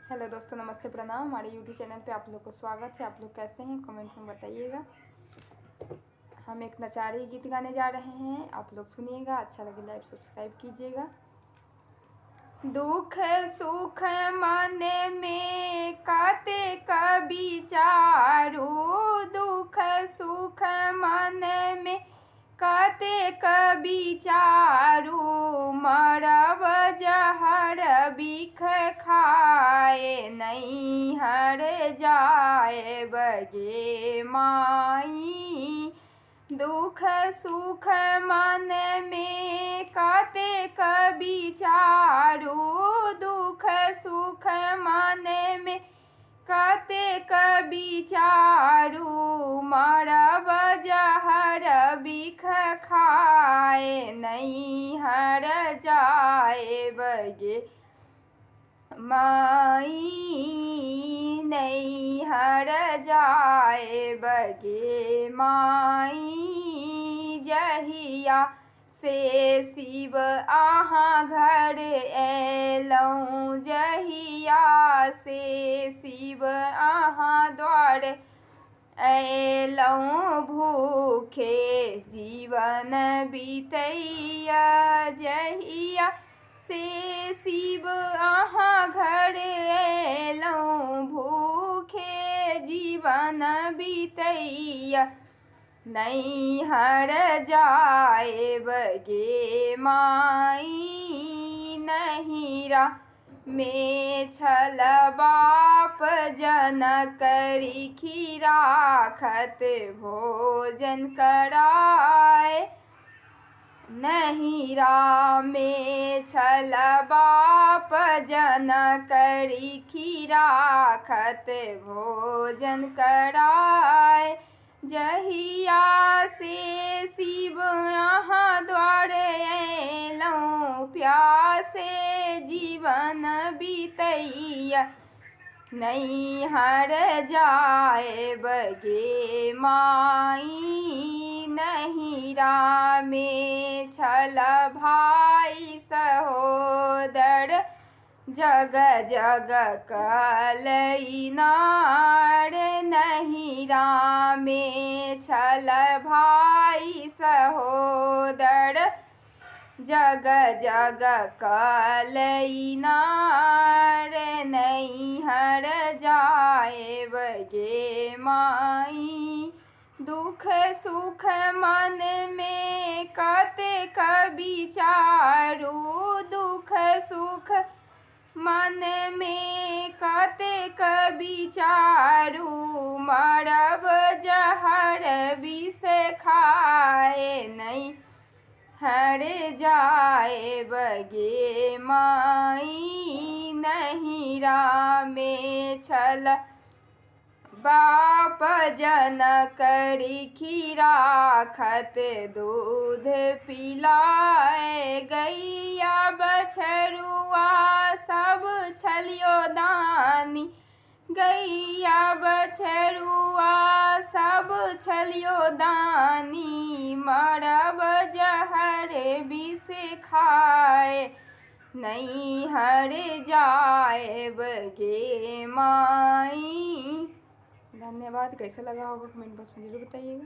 Hello दोस्तों, नमस्ते, प्रणाम। हमारे यूट्यूब चैनल पे आप लोग को स्वागत है। आप लोग कैसे हैं कमेंट में बताइएगा। हम एक नचारी गीत गाने जा रहे हैं, आप लोग सुनिएगा। अच्छा लगे लाइक सब्सक्राइब कीजिएगा। दुख सुख मन में काते का विचारू, दुख सुख मन में काते का विचारू, मरब जहर बिख खाए नहीं हर जाए बगे माई। दुख सुख मन में काते का विचारू, दुख सुख मन में काते का विचारू, मरब जहर बिख खाए नहीं हर जाए बगे माई, नहीं हर जाए बगे माई। जहिया से शिव आहाँ घर एलौं, जहिया से शिव आहाँ द्वार एलौं, भूखे जीवन बीतैया। जहिया से शिव आहाँ घर एलौं, भूखे जीवन बीतैया नहीं हर जाए बगे माई। नहिरा में छल बाप जन करी खीरा खत भोजन कराए, नहिरा में छल बाप जन करी खीरा खत भोजन कराए। जहिया से शिव यहाँ द्वार एलौं, प्यासे जीवन बीतैया नहीं हर जाए बगे माई। नहिरा में छल भाई सहोदर, जग जग कलई नार। नहिरा में छल भाई सहोदर, जग जग कलई नार, नहीं हर जाए बगे माई। दुख सुख मन में काते का विचारू, दुख सुख मन में काते का विचारू, मरब जहर विष खाए नहीं हर जाए बगे माई। नहिरा में छल बाप जन करी खीरा खत दूध पिलाए। गैया बछरुआ सब छलियो दानी, गैया बछरुआ सब छलियो दानी, मरब जहर विष खाए नहीं हर जाए बगे माई। धन्यवाद। कैसा लगा होगा कमेंट बॉक्स में जरूर बताइएगा।